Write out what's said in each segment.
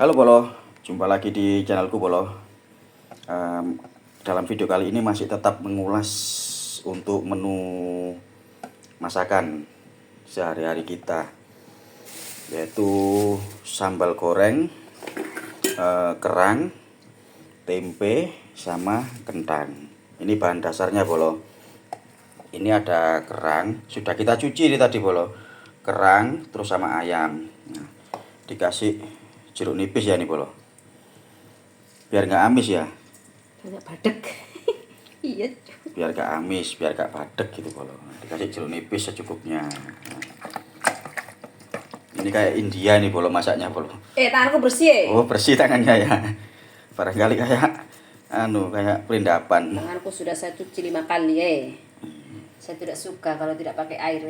Halo Bolo, jumpa lagi di channelku Bolo. Dalam video kali ini masih tetap mengulas untuk menu masakan sehari-hari kita, yaitu sambal goreng, kerang, tempe, sama kentang. Ini bahan dasarnya Bolo. Ini ada kerang, sudah kita cuci ini tadi Bolo. Kerang terus sama ayam. Nah, dikasih jeruk nipis ya nih Bolo, biar nggak amis ya, banyak badek. Iya, biar nggak amis, biar nggak padek gitu Bolo. Dikasih jeruk nipis secukupnya. Ini kayak India nih Bolo masaknya Bolo. tanganku bersih. Oh bersih tangannya ya, barangkali kayak kayak perindapan. Tanganku sudah saya cuci 5 kali. Saya tidak suka kalau tidak pakai air.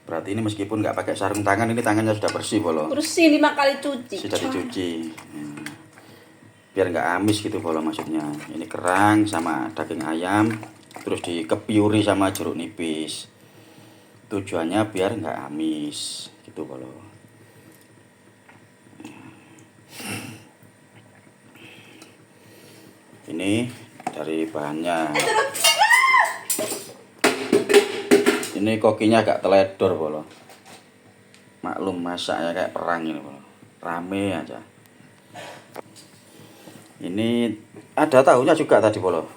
Berarti ini meskipun nggak pakai sarung tangan, ini tangannya sudah bersih Bolo. Bersih 5 kali cuci. Sudah dicuci. Biar nggak amis gitu Bolo maksudnya. Ini kerang sama daging ayam, terus dikepiuri sama jeruk nipis. Tujuannya biar nggak amis gitu Bolo. Ini dari bahannya. Ini kokinya agak teledor Bolo. Maklum masak ya kayak perang ini Bolo. Rame aja. Ini ada tahunya juga tadi Bolo.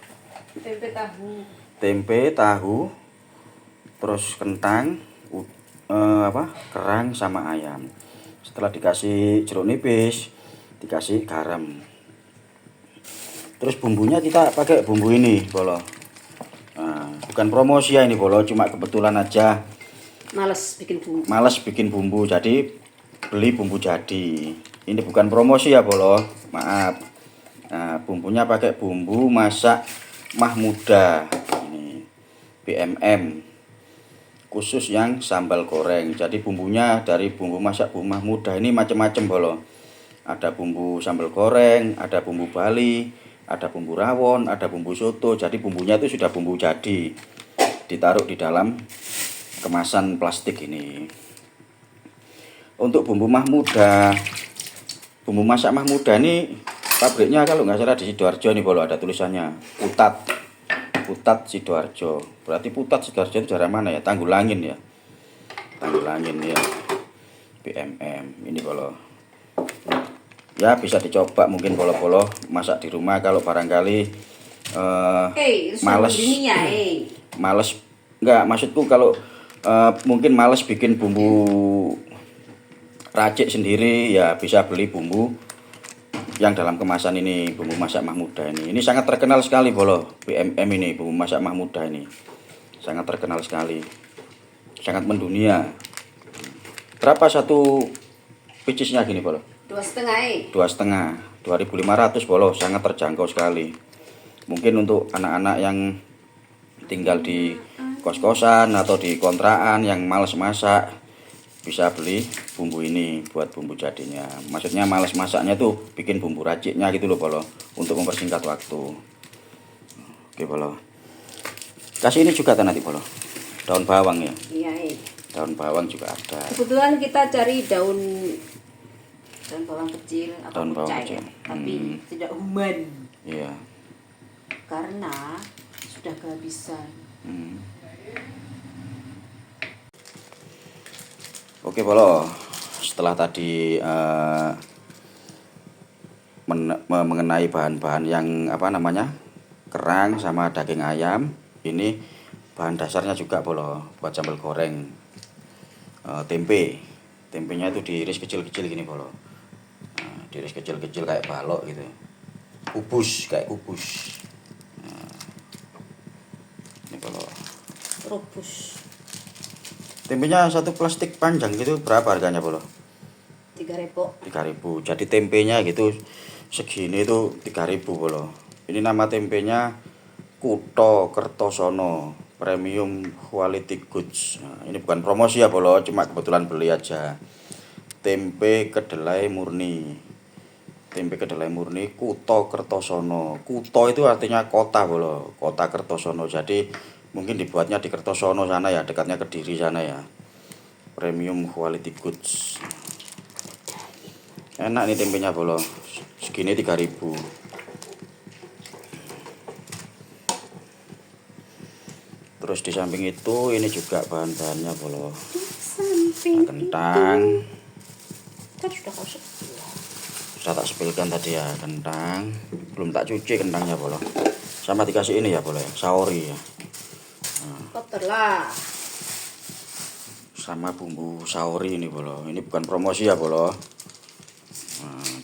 Tempe, tahu, terus kentang, kerang sama ayam. Setelah dikasih jeruk nipis, dikasih garam. Terus bumbunya kita pakai bumbu ini Bolo. Nah, bukan promosi ya ini Bolo, cuma kebetulan aja Males bikin bumbu. males bikin bumbu, jadi beli bumbu jadi. Ini bukan promosi ya Bolo, maaf. Nah, bumbunya pakai bumbu masak Mahmuda ini, BMM khusus yang sambal goreng. Jadi bumbunya dari bumbu masak Bu Mahmuda ini macam-macam Bolo. Ada bumbu sambal goreng, ada bumbu Bali, ada bumbu rawon, ada bumbu soto. Jadi bumbunya itu sudah bumbu jadi, ditaruh di dalam kemasan plastik ini. Untuk bumbu Mahmuda, bumbu masak Mahmuda ini pabriknya kalau nggak salah di Sidoarjo nih Bolo, ada tulisannya Putat Sidoarjo. Berarti Putat Sidoarjo itu daerah mana ya? Tanggulangin ya, Tanggulangin ya, BMM ini Bolo. Ya bisa dicoba mungkin Bolo-Bolo masak di rumah kalau barangkali males. Males enggak, maksudku kalau mungkin males bikin bumbu racik sendiri, ya bisa beli bumbu yang dalam kemasan ini, bumbu masak Mahmuda ini. Ini sangat terkenal sekali Bolo, BMM ini, bumbu masak Mahmuda ini. Sangat terkenal sekali. Sangat mendunia. Berapa satu picisnya gini Bolo? 2,5. 2,5, 2.500 Bolo, sangat terjangkau sekali. Mungkin untuk anak-anak yang tinggal di kos-kosan atau di kontrakan yang males masak, bisa beli bumbu ini buat bumbu jadinya. Maksudnya males masaknya tuh bikin bumbu raciknya gitu loh Bolo, untuk mempersingkat waktu. Oke Bolo. Kasih ini juga nanti Bolo, daun bawang ya. Iya. Daun bawang juga ada. Kebetulan kita cari daun bawang kecil atau Daun bawang kucai, kecil. tapi tidak human. Iya. Karena sudah kehabisan. Oke Bolo, setelah tadi mengenai bahan-bahan yang kerang sama daging ayam, ini bahan dasarnya juga Bolo buat sambal goreng. Tempenya itu diiris kecil-kecil gini Bolo. Nah, diiris kecil-kecil kayak balok gitu, kayak kubus. Nah, ini Bolo. Rebus. Tempenya satu plastik panjang gitu berapa harganya Bolo? 3.000. 3.000. Jadi tempenya gitu segini itu 3.000 Bolo. Ini nama tempenya Kuto Kertosono Premium Quality Goods. Nah, ini bukan promosi ya Bolo, cuma kebetulan beli aja. Tempe kedelai murni. Tempe kedelai murni Kuto Kertosono. Kuto itu artinya kota Bolo, Kota Kertosono. Jadi mungkin dibuatnya di Kertosono sana ya, dekatnya Kediri sana ya. Premium Quality Goods. Enak nih tempenya bolo. Segini 3.000. Terus di samping itu ini juga bahan-bahannya bolo. Kentang. Kan sudah kau Sudah tak sepilkan tadi ya, kentang. Belum tak cuci kentangnya bolo. Sama dikasih ini ya bolo ya, saori ya. kotor lah. Sama bumbu saori ini bolo. Ini bukan promosi ya bolo.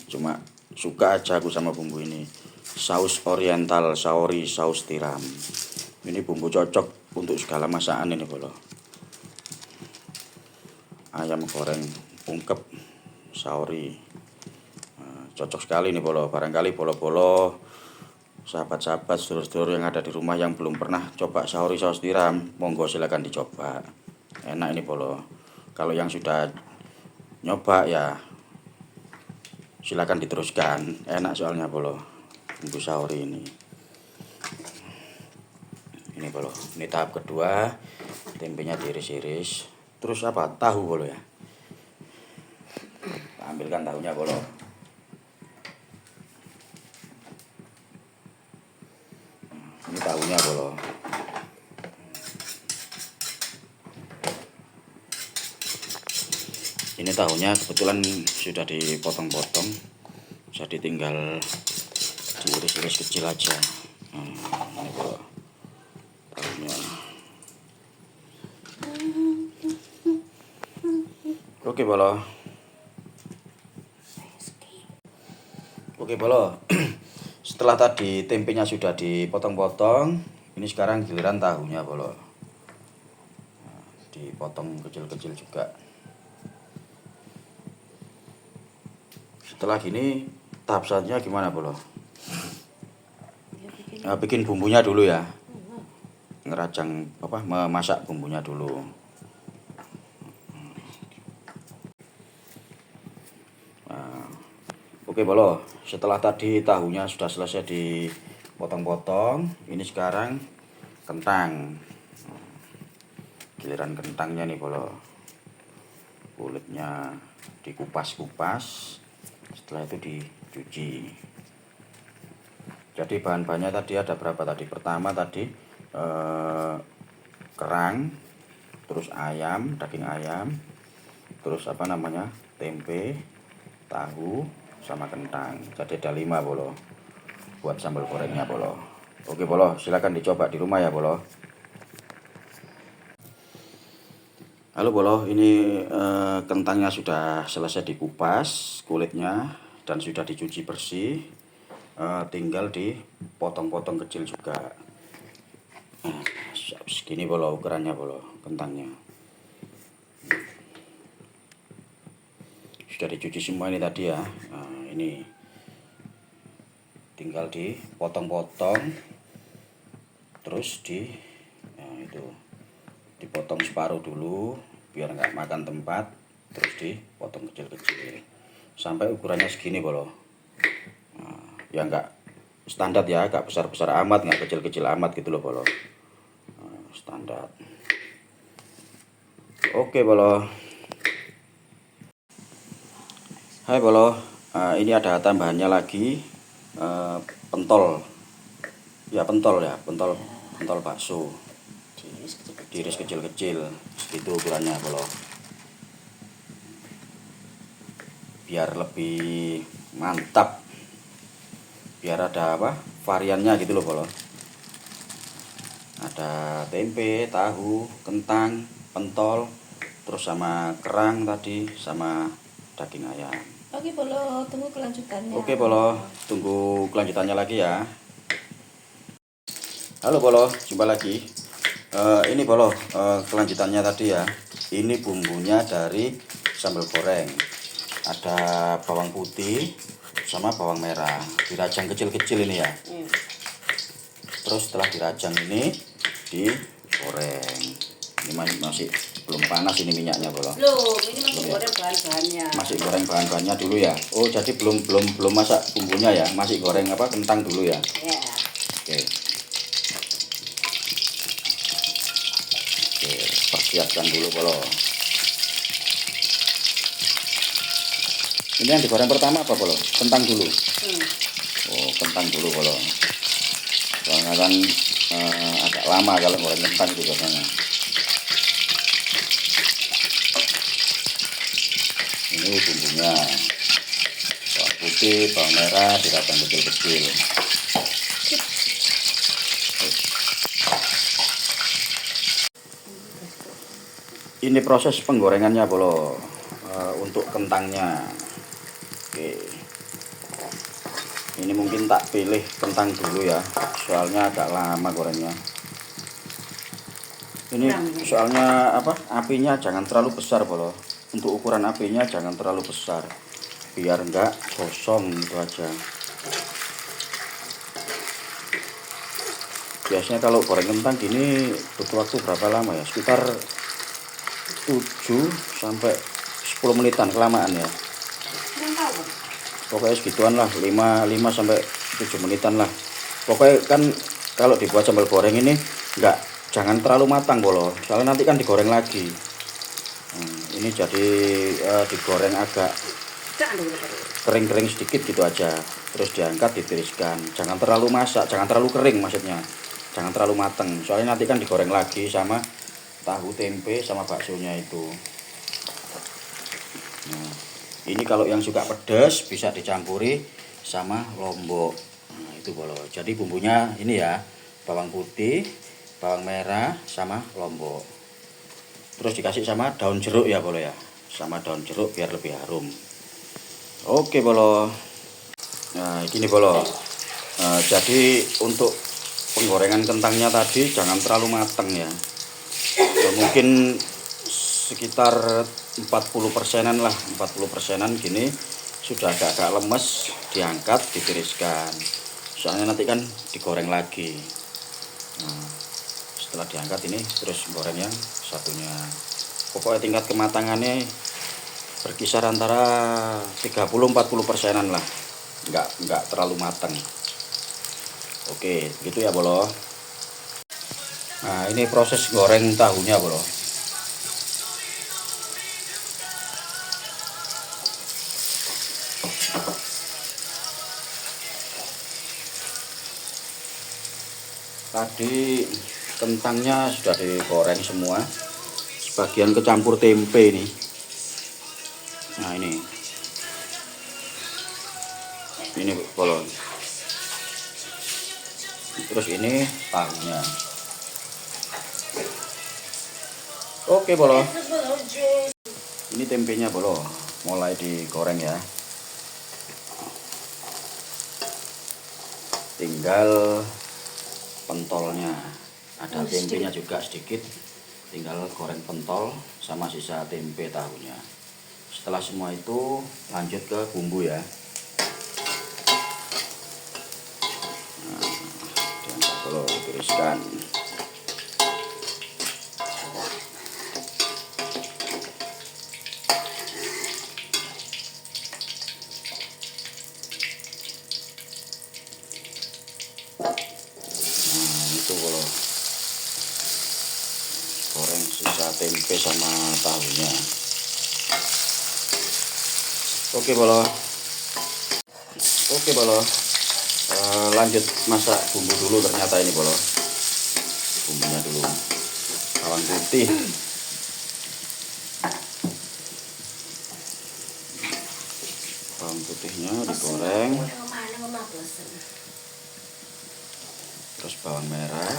Cuma suka aja aku sama bumbu ini. Saus oriental saori saus tiram. Ini bumbu cocok untuk segala masakan ini bolo. Ayam goreng ungkep saori. Cocok sekali nih bolo. Barangkali bolo-bolo, sahabat-sahabat, sedulur-sedulur yang ada di rumah yang belum pernah coba saori saus tiram, monggo silakan dicoba. Enak ini bolo. Kalau yang sudah nyoba ya silakan diteruskan. Enak soalnya bolo. Bumbu saori ini. Ini bolo. Ini tahap kedua. Tempenya diiris-iris. Terus apa? Tahu bolo ya. Kita ambilkan tahunya bolo. Ini tahunya bolo. Ini tahunya kebetulan sudah dipotong-potong, jadi tinggal diiris-iris kecil aja. Ini bolo tahunya. Oke bolo. Oke bolo. Setelah tadi tempenya sudah dipotong-potong, ini sekarang giliran tahunya bolo. Dipotong kecil-kecil juga. Setelah gini tahap selanjutnya gimana bolo? Bikin bumbunya dulu ya. Ngerajang memasak bumbunya dulu. Oke bolo, setelah tadi tahunya sudah selesai dipotong-potong, ini sekarang kentang. Giliran kentangnya nih bolo. Kulitnya dikupas-kupas, setelah itu dicuci. Jadi bahan-bahannya tadi ada berapa tadi? Pertama tadi kerang, terus ayam, daging ayam, terus tempe, tahu, sama kentang. Jadi ada 5 bolo buat sambal gorengnya bolo. Oke bolo, silakan dicoba di rumah ya bolo. Halo bolo, ini kentangnya sudah selesai dikupas kulitnya dan sudah dicuci bersih. Tinggal dipotong-potong kecil juga. Segini bolo ukurannya bolo kentangnya. Sudah dicuci semua ini tadi ya. Ini tinggal dipotong-potong, terus dipotong separuh dulu biar nggak makan tempat, terus dipotong kecil-kecil sampai ukurannya segini bolo. Ya nggak standar ya, nggak besar-besar amat, nggak kecil-kecil amat gitu loh bolo. Standar. Oke bolo. Hai bolo, ini ada tambahannya lagi, pentol ya, pentol bakso, diiris kecil-kecil, segitu ukurannya bolo, biar lebih mantap, biar ada variannya gitu loh bolo. Ada tempe, tahu, kentang, pentol, terus sama kerang tadi, sama daging ayam. Oke bolo, tunggu kelanjutannya. Oke bolo, tunggu kelanjutannya lagi ya. Halo bolo, jumpa lagi. Ini bolo, kelanjutannya tadi ya. Ini bumbunya dari sambal goreng. Ada bawang putih sama bawang merah, dirajang kecil-kecil ini ya. Terus setelah dirajang ini digoreng. Ini masih belum panas ini minyaknya bolo. Belum, ini masih goreng bahan-bahannya. Masih goreng bahan-bahannya dulu ya. Oh, jadi belum masak bumbunya ya. Masih goreng kentang dulu ya. Ya. Oke. Oke, persiapkan dulu bolo. Ini yang digoreng pertama apa bolo? Kentang dulu. Hmm. Oh, kentang dulu bolo. Soalnya kan agak lama kalau goreng kentang itu biasanya. Ini bumbunya. Bawang putih, bawang merah dipotong kecil-kecil. Ini proses penggorengannya bolo. Untuk kentangnya. Oke. Ini mungkin tak pilih kentang dulu ya, soalnya agak lama gorengnya. Ini soalnya apa? Apinya jangan terlalu besar bolo. Untuk ukuran apinya jangan terlalu besar, biar enggak gosong itu aja. Biasanya kalau goreng kentang gini butuh waktu berapa lama ya? Sekitar 7 sampai 10 menitan kelamaan ya. Pokoknya segituan lah, 5 sampai 7 menitan lah. Pokoknya kan kalau dibuat sambal goreng ini jangan terlalu matang bolo, soalnya nanti kan digoreng lagi. Ini jadi digoreng agak kering-kering sedikit gitu aja, terus diangkat ditiriskan. Jangan terlalu masak, jangan terlalu kering maksudnya, jangan terlalu matang, soalnya nanti kan digoreng lagi sama tahu tempe sama baksonya itu. Nah, ini kalau yang suka pedas bisa dicampuri sama lombok. Nah, itu bolo. Jadi bumbunya ini ya, bawang putih, bawang merah sama lombok. Terus dikasih sama daun jeruk ya bolo ya, sama daun jeruk biar lebih harum. Oke bolo. Nah ini bolo. Jadi untuk penggorengan kentangnya tadi jangan terlalu matang ya. Mungkin sekitar 40%-an lah, 40%-an gini sudah agak lemes, diangkat ditiriskan. Soalnya nanti kan digoreng lagi. Nah, setelah diangkat ini terus goreng yang satunya. Pokoknya tingkat kematangannya berkisar antara 30-40%-an lah, nggak terlalu matang. Oke gitu ya bolo. Nah ini proses goreng tahunya bolo. Tadi kentangnya sudah digoreng semua, sebagian kecampur tempe nih. Nah ini bolo. Terus ini tahunya. Oke bolo. Ini tempenya bolo, mulai digoreng ya. Tinggal pentolnya, ada tempenya juga sedikit, tinggal goreng pentol sama sisa tempe tahunya. Setelah semua itu lanjut ke bumbu ya. Nah, diangkat dulu, tiriskan. Itu kalau goreng sisa tempe sama tahunya. Oke bolo. Lanjut masak bumbu dulu ternyata ini bolo. Bumbunya dulu, bawang putih, bawang putihnya digoreng, terus bawang merah,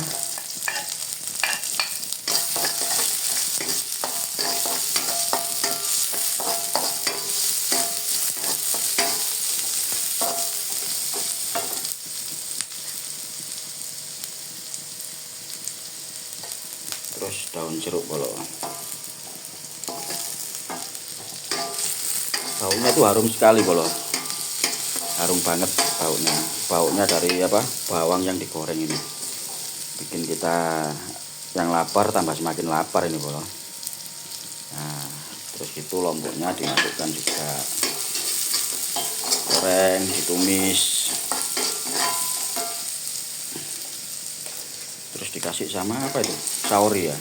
terus daun jeruk bolo. Baunya tuh harum sekali bolo, harum banget baunya. Baunya dari apa, bawang yang digoreng ini bikin kita yang lapar tambah semakin lapar ini bolo. Nah terus itu lomboknya dimasukkan juga, goreng, ditumis, terus dikasih sama apa itu, saori ya.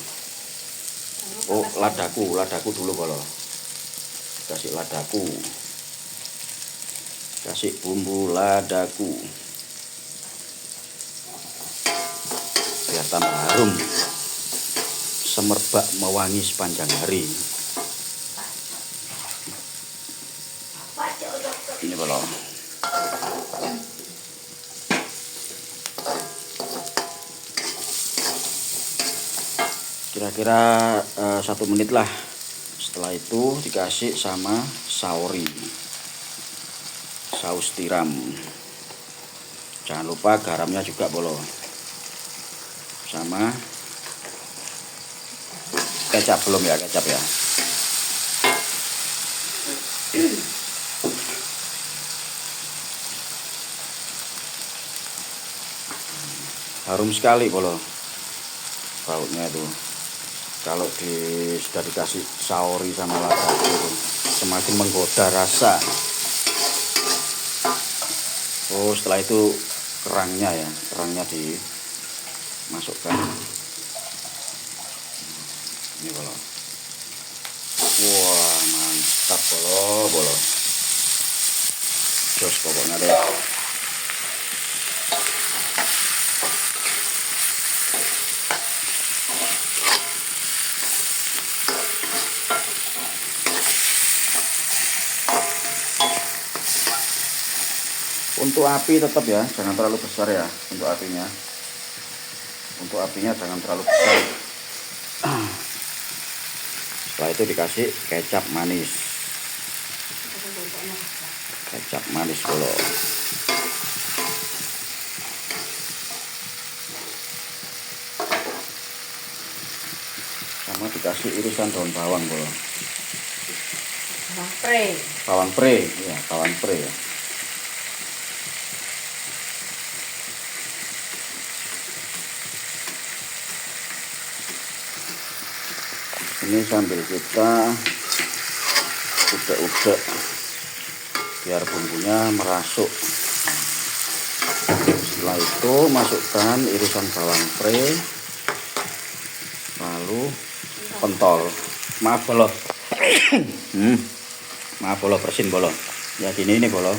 Oh ladaku dulu bolo, kasih ladaku. Kasih bumbu ladaku biar tambah harum, semerbak mewangi sepanjang hari. Ini belum. Kira-kira 1 menit lah. Setelah itu dikasih sama saori, saus tiram. Jangan lupa garamnya juga bolo, sama kecap. Belum ya kecap ya. Harum sekali bolo bautnya itu. Kalau sudah dikasih saori sama lada itu semakin menggoda rasa. Oh, setelah itu kerangnya ya, kerangnya dimasukkan. Ini bolo. Wah, mantap bolo. Jos pokoknya deh. Untuk api tetap ya, jangan terlalu besar ya untuk apinya. Untuk apinya jangan terlalu besar. Setelah itu dikasih kecap manis. Kecap manis bolo. Sama dikasih irisan daun bawang bolo. Bawang pre, ya bawang pre ya. Ini sambil kita udek-udek biar bumbunya merasuk. Setelah itu masukkan irisan bawang pre, lalu pentol. Maaf bolo. Maaf bolo, bersin bolo. Ya gini ini bolo.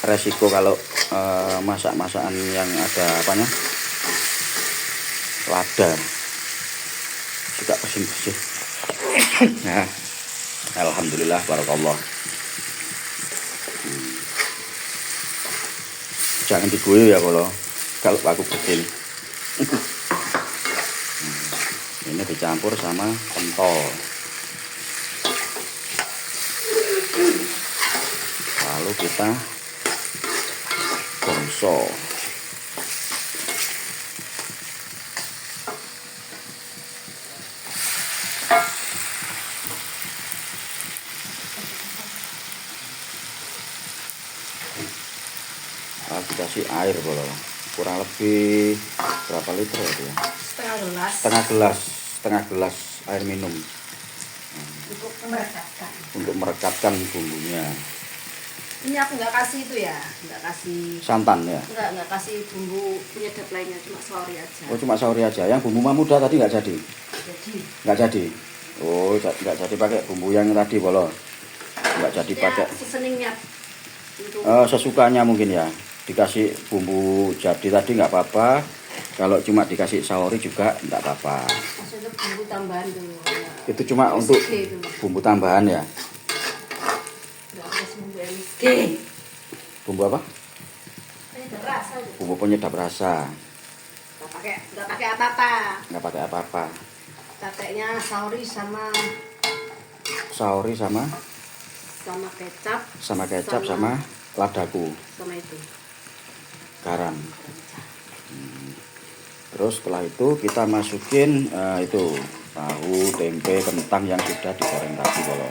Resiko kalau masak-masakan yang ada apanya, lada, suka bersih-bersih. Nah, alhamdulillah, barakallah. Jangan diguyur ya kalau aku bersin. Ini dicampur sama pentol, lalu kita gongso. Dikasih air bolo, kurang lebih berapa liter ya? Setengah gelas air minum untuk merekatkan bumbunya. Ini aku nggak kasih itu ya, nggak kasih santan ya? Nggak kasih bumbu penyedap lainnya, cuma saori aja. Oh, cuma saori aja. Yang bumbu mamuda tadi nggak jadi? Nggak jadi. Oh, nggak jadi pakai bumbu yang tadi bolo. Nggak jadi pakai. Seseningnya. Sesukanya mungkin ya. Dikasih bumbu jadi tadi nggak apa-apa. Kalau cuma dikasih saori juga nggak apa-apa. Maksudnya bumbu tambahan dulu. Itu cuma untuk bumbu tambahan ya. Bumbu apa? Bumbu penyedap rasa. Nggak pakai apa-apa. Nggak pakai apa-apa. Pakainya saori sama kecap. Sama ladaku. Sama itu. Garam. Terus setelah itu kita masukin itu tahu, tempe, kentang yang sudah digoreng tadi bolo.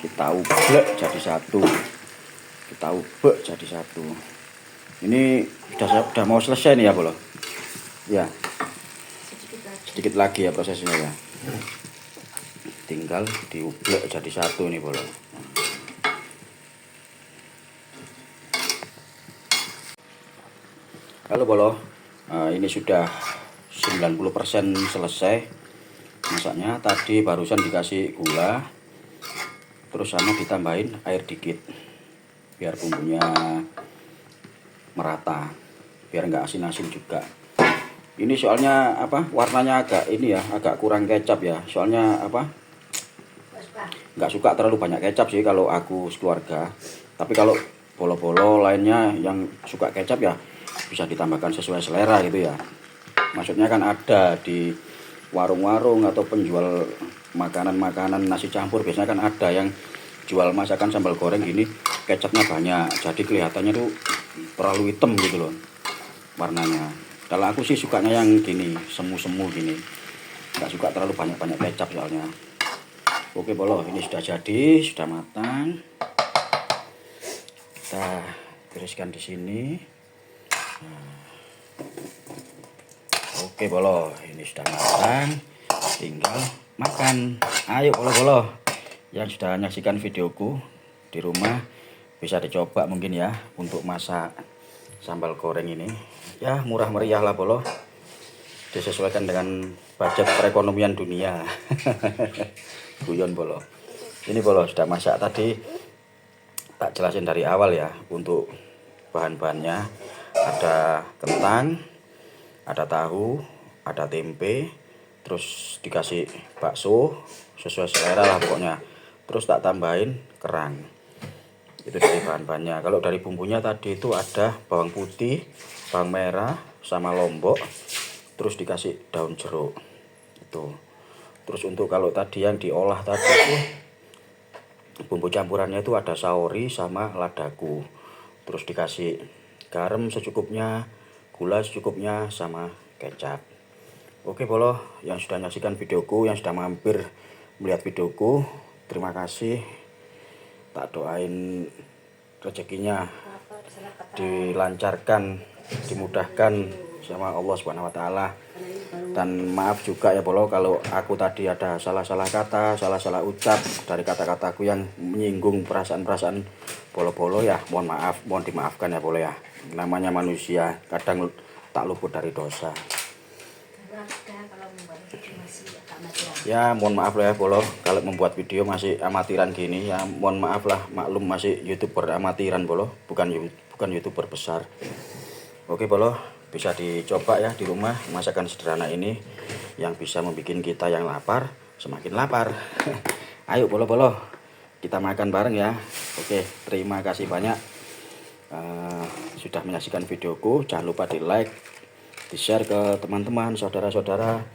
Kita ubek jadi satu. Ini sudah mau selesai nih ya bolo. Ya. Sedikit lagi ya prosesnya ya. Tinggal diublek jadi satu nih bolo. Halo bolo, ini sudah 90% selesai masaknya. Tadi barusan dikasih gula, terus sama ditambahin air dikit. biar bumbunya merata, biar nggak asin-asin juga. Ini soalnya apa, warnanya agak ini ya, agak kurang kecap ya, soalnya apa, nggak suka terlalu banyak kecap sih kalau aku sekeluarga. Tapi kalau bolo-bolo lainnya yang suka kecap ya bisa ditambahkan sesuai selera gitu ya. Maksudnya kan ada di warung-warung atau penjual makanan-makanan nasi campur, biasanya kan ada yang jual masakan sambal goreng gini kecapnya banyak, jadi kelihatannya tuh terlalu hitam gitu loh warnanya. Kalau aku sih sukanya yang gini, semu-semu gini, nggak suka terlalu banyak-banyak kecap soalnya. Oke bolo, ini sudah jadi, sudah matang. Kita tiriskan di sini. Oke bolo, ini sudah matang, tinggal makan. Ayo bolo-bolo yang sudah menyaksikan videoku di rumah, bisa dicoba mungkin ya untuk masak sambal goreng ini. Ya murah meriah lah bolo, disesuaikan dengan budget perekonomian dunia. Guyon bolo. Ini bolo sudah masak tadi, tak jelasin dari awal ya. Untuk bahan-bahannya ada kentang, ada tahu, ada tempe, terus dikasih bakso sesuai selera lah pokoknya. Terus tak tambahin kerang. Itu dari bahan-bahannya. Kalau dari bumbunya tadi itu ada bawang putih, bawang merah, sama lombok, terus dikasih daun jeruk. Itu. Terus untuk kalau tadi yang diolah tadi itu bumbu campurannya itu ada saori sama ladaku. Terus dikasih garam secukupnya, gula secukupnya, sama kecap. Oke bolo, yang sudah menyaksikan videoku, yang sudah mampir melihat videoku, terima kasih. Tak doain rezekinya dilancarkan, dimudahkan sama Allah Subhanahu wa taala. Dan maaf juga ya bolo kalau aku tadi ada salah-salah kata, salah-salah ucap dari kata-kataku yang menyinggung perasaan-perasaan bolo-bolo ya. Mohon maaf, mohon dimaafkan ya bolo ya. Namanya manusia, kadang tak luput dari dosa. Ya mohon maaf lah ya bolo kalau membuat video masih amatiran gini ya, mohon maaf lah, maklum masih YouTuber amatiran bolo, bukan YouTuber besar. Oke bolo, bisa dicoba ya di rumah masakan sederhana ini yang bisa membuat kita yang lapar semakin lapar. Ayo bolo-bolo kita makan bareng ya. Oke, terima kasih banyak sudah menyaksikan videoku. Jangan lupa di like, di share ke teman-teman, saudara-saudara,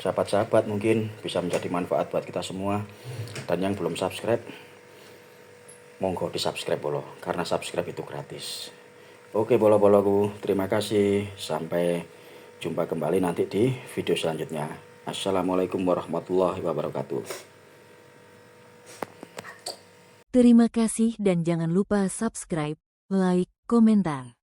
sahabat-sahabat, mungkin bisa menjadi manfaat buat kita semua. Dan yang belum subscribe, monggo di subscribe bolo, karena subscribe itu gratis. Oke bolo-boloku, terima kasih, sampai jumpa kembali nanti di video selanjutnya. Assalamualaikum warahmatullahi wabarakatuh. Terima kasih dan jangan lupa subscribe, like, komentar.